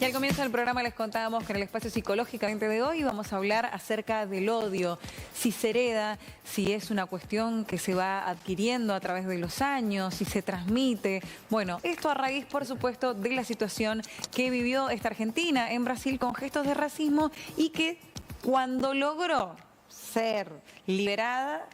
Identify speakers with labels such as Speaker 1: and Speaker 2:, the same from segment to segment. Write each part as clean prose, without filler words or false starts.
Speaker 1: Y al comienzo del programa les contábamos que en el espacio psicológicamente de hoy vamos a hablar acerca del odio, si se hereda, si es una cuestión que se va adquiriendo a través de los años, si se transmite. Bueno, esto a raíz, por supuesto, de la situación que vivió esta Argentina en Brasil con gestos de racismo y que cuando logró ser liberada,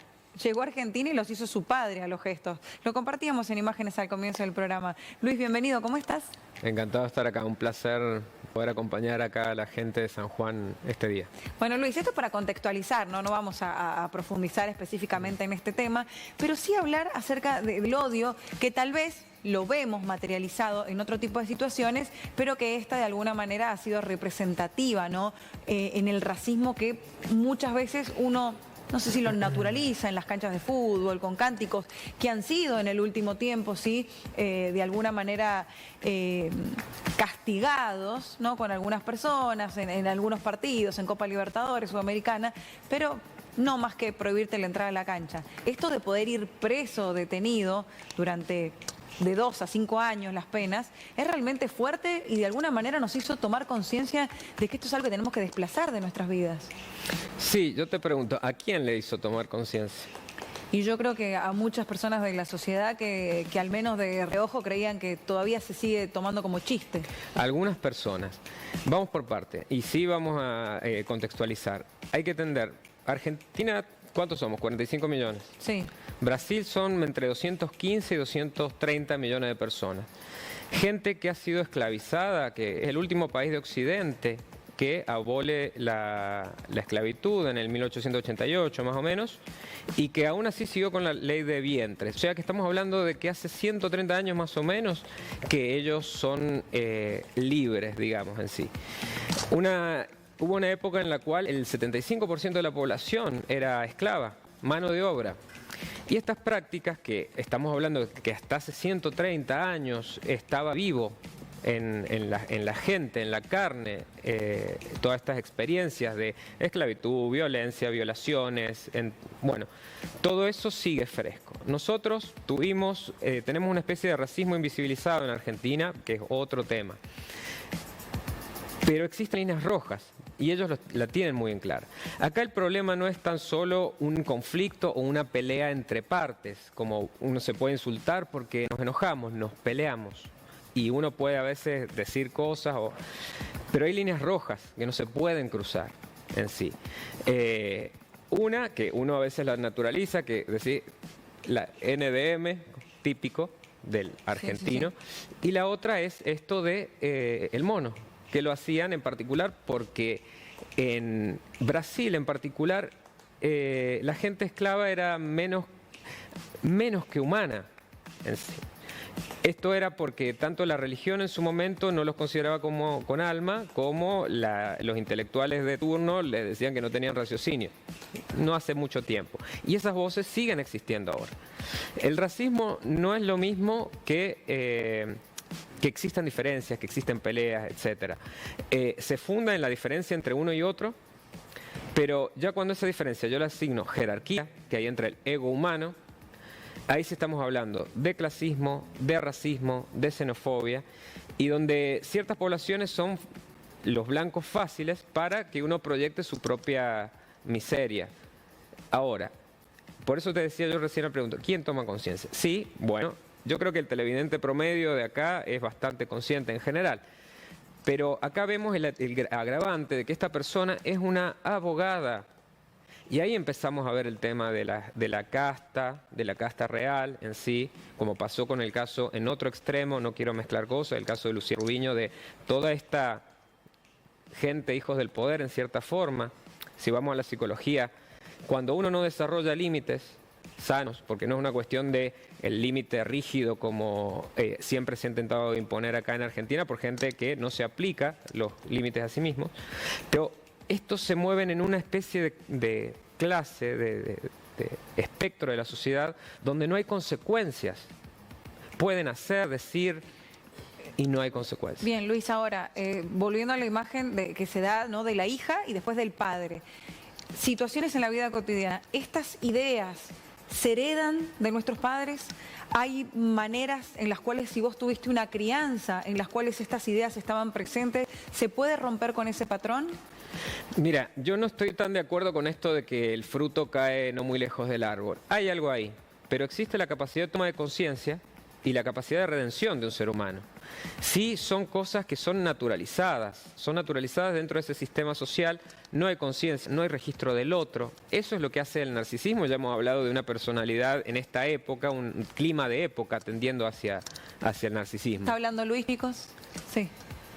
Speaker 1: llegó a Argentina y los hizo su padre a los gestos. Lo compartíamos en imágenes al comienzo del programa. Luis, bienvenido, ¿cómo estás?
Speaker 2: Encantado de estar acá, un placer poder acompañar acá a la gente de San Juan este día.
Speaker 1: Bueno, Luis, esto es para contextualizar, no vamos a profundizar específicamente en este tema, pero sí hablar acerca del odio que tal vez lo vemos materializado en otro tipo de situaciones, pero que esta de alguna manera ha sido representativa, ¿no? En el racismo que muchas veces uno, no sé si lo naturaliza en las canchas de fútbol, con cánticos que han sido en el último tiempo, sí, de alguna manera castigados, ¿no? Con algunas personas, en algunos partidos, en Copa Libertadores, Sudamericana, pero no más que prohibirte la entrada a la cancha. Esto de poder ir preso, detenido, durante de 2 a 5 años las penas, es realmente fuerte y de alguna manera nos hizo tomar conciencia de que esto es algo que tenemos que desplazar de nuestras vidas.
Speaker 2: Sí, yo te pregunto, ¿a quién le hizo tomar conciencia?
Speaker 1: Y yo creo que a muchas personas de la sociedad que al menos de reojo creían que todavía se sigue tomando como chiste.
Speaker 2: Algunas personas. Vamos por parte, y sí vamos a contextualizar. Hay que entender, Argentina, ¿cuántos somos? 45 millones.
Speaker 1: Sí.
Speaker 2: Brasil son entre 215 y 230 millones de personas. Gente que ha sido esclavizada, que es el último país de Occidente que abole la esclavitud en el 1888 más o menos, y que aún así siguió con la ley de vientres. O sea que estamos hablando de que hace 130 años más o menos que ellos son libres, digamos, en sí. Hubo una época en la cual el 75% de la población era esclava, mano de obra. Y estas prácticas que estamos hablando de que hasta hace 130 años estaba vivo en la gente, en la carne, todas estas experiencias de esclavitud, violencia, violaciones, bueno, todo eso sigue fresco. Nosotros tenemos una especie de racismo invisibilizado en Argentina, que es otro tema. Pero existen líneas rojas y ellos la tienen muy en clara. Acá el problema no es tan solo un conflicto o una pelea entre partes, como uno se puede insultar porque nos enojamos, nos peleamos. Y uno puede a veces decir cosas, pero hay líneas rojas que no se pueden cruzar en sí. Una que uno a veces la naturaliza, que decir la NDM, típico del argentino, sí, sí, sí. Y la otra es esto de el mono, que lo hacían en particular porque en Brasil en particular la gente esclava era menos que humana en sí. Esto era porque tanto la religión en su momento no los consideraba con alma, como los intelectuales de turno les decían que no tenían raciocinio. No hace mucho tiempo. Y esas voces siguen existiendo ahora. El racismo no es lo mismo que existan diferencias, que existen peleas, etc. Se funda en la diferencia entre uno y otro, pero ya cuando esa diferencia yo la asigno jerarquía, que hay entre el ego humano, ahí sí estamos hablando de clasismo, de racismo, de xenofobia, y donde ciertas poblaciones son los blancos fáciles para que uno proyecte su propia miseria. Ahora, por eso te decía yo recién al pregunto, ¿quién toma conciencia? Sí, bueno, yo creo que el televidente promedio de acá es bastante consciente en general, pero acá vemos el agravante de que esta persona es una abogada. Y ahí empezamos a ver el tema de la casta real en sí, como pasó con el caso en otro extremo, no quiero mezclar cosas, el caso de Lucía Rubiño, de toda esta gente, hijos del poder en cierta forma. Si vamos a la psicología, cuando uno no desarrolla límites sanos, porque no es una cuestión de el límite rígido como siempre se ha intentado imponer acá en Argentina por gente que no se aplica los límites a sí mismos, pero estos se mueven en una especie de clase, de espectro de la sociedad donde no hay consecuencias. Pueden hacer, decir y no hay consecuencias.
Speaker 1: Bien, Luis, ahora, volviendo a la imagen que se da, ¿no?, de la hija y después del padre. Situaciones en la vida cotidiana. Estas ideas se heredan de nuestros padres. Hay maneras en las cuales, si vos tuviste una crianza en las cuales estas ideas estaban presentes, ¿se puede romper con ese patrón?
Speaker 2: Mira, yo no estoy tan de acuerdo con esto de que el fruto cae no muy lejos del árbol. Hay algo ahí, pero existe la capacidad de toma de conciencia y la capacidad de redención de un ser humano. Sí, son cosas que son naturalizadas dentro de ese sistema social, no hay conciencia, no hay registro del otro. Eso es lo que hace el narcisismo. Ya hemos hablado de una personalidad en esta época, un clima de época tendiendo hacia el narcisismo.
Speaker 1: ¿Está hablando Luis, Nicos? Sí.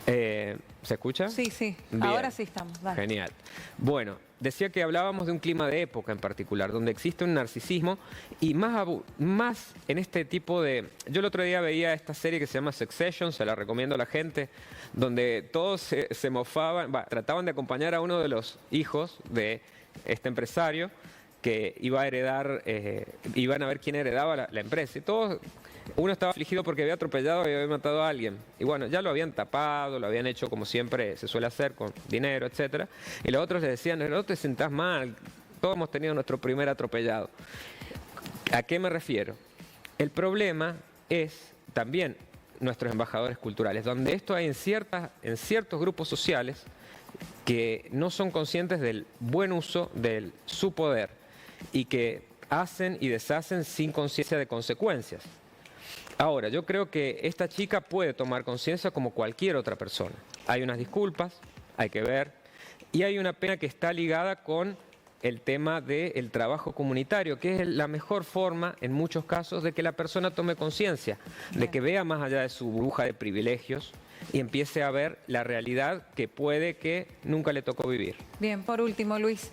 Speaker 2: ¿Se escucha?
Speaker 1: Sí, sí.
Speaker 2: Bien.
Speaker 1: Ahora sí estamos. Dale.
Speaker 2: Genial. Bueno, decía que hablábamos de un clima de época en particular, donde existe un narcisismo y más en este tipo de... Yo el otro día veía esta serie que se llama Succession, se la recomiendo a la gente, donde todos se mofaban, trataban de acompañar a uno de los hijos de este empresario que iba a heredar, iban a ver quién heredaba la empresa. Y todos, uno estaba afligido porque había atropellado y había matado a alguien. Y bueno, ya lo habían tapado, lo habían hecho como siempre se suele hacer, con dinero, etcétera. Y los otros le decían, no te sientas mal, todos hemos tenido nuestro primer atropellado. ¿A qué me refiero? El problema es también nuestros embajadores culturales, donde esto hay en ciertos grupos sociales que no son conscientes del buen uso de su poder y que hacen y deshacen sin conciencia de consecuencias. Ahora, yo creo que esta chica puede tomar conciencia como cualquier otra persona. Hay unas disculpas, hay que ver, y hay una pena que está ligada con el tema del trabajo comunitario, que es la mejor forma, en muchos casos, de que la persona tome conciencia, de que vea más allá de su burbuja de privilegios y empiece a ver la realidad que puede que nunca le tocó vivir.
Speaker 1: Bien, por último, Luis,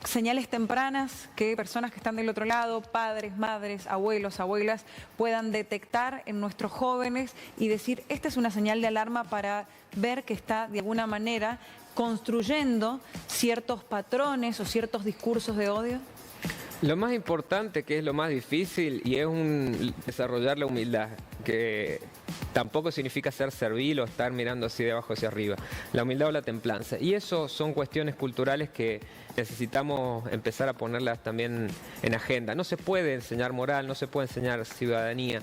Speaker 1: señales tempranas que personas que están del otro lado, padres, madres, abuelos, abuelas, puedan detectar en nuestros jóvenes y decir, esta es una señal de alarma para ver que está de alguna manera construyendo ciertos patrones o ciertos discursos de odio.
Speaker 2: Lo más importante, que es lo más difícil, y es desarrollar la humildad, que tampoco significa ser servil o estar mirando así de abajo hacia arriba. La humildad o la templanza. Y eso son cuestiones culturales que necesitamos empezar a ponerlas también en agenda. No se puede enseñar moral, no se puede enseñar ciudadanía,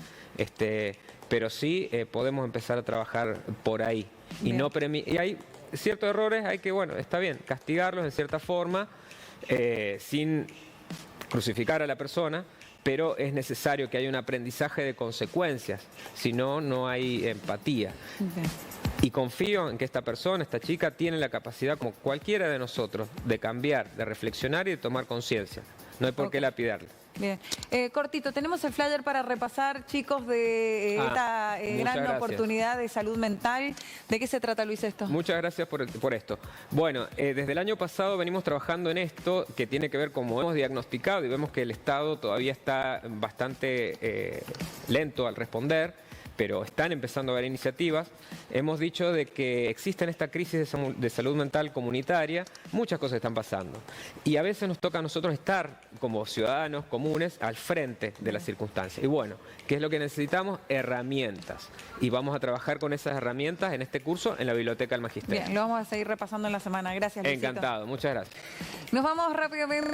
Speaker 2: pero sí podemos empezar a trabajar por ahí. Y hay ciertos errores, hay que, bueno, está bien, castigarlos en cierta forma, sin crucificar a la persona, pero es necesario que haya un aprendizaje de consecuencias, si no, no hay empatía.
Speaker 1: Okay.
Speaker 2: Y confío en que esta persona, esta chica, tiene la capacidad, como cualquiera de nosotros, de cambiar, de reflexionar y de tomar conciencia. No hay por qué lapidarla.
Speaker 1: Bien. Cortito, tenemos el flyer para repasar, chicos, de esta gran oportunidad de salud mental. ¿De qué se trata, Luis, esto?
Speaker 2: Muchas gracias por esto. Bueno, desde el año pasado venimos trabajando en esto, que tiene que ver como hemos diagnosticado y vemos que el Estado todavía está bastante lento al responder, pero están empezando a haber iniciativas. Hemos dicho de que existe en esta crisis de salud mental comunitaria, muchas cosas están pasando. Y a veces nos toca a nosotros estar como ciudadanos comunes al frente de las circunstancias. Y bueno, ¿qué es lo que necesitamos? Herramientas. Y vamos a trabajar con esas herramientas en este curso en la Biblioteca del Magisterio.
Speaker 1: Bien, lo vamos a seguir repasando en la semana. Gracias, Luisito.
Speaker 2: Encantado, muchas gracias.
Speaker 1: Nos vamos rápidamente.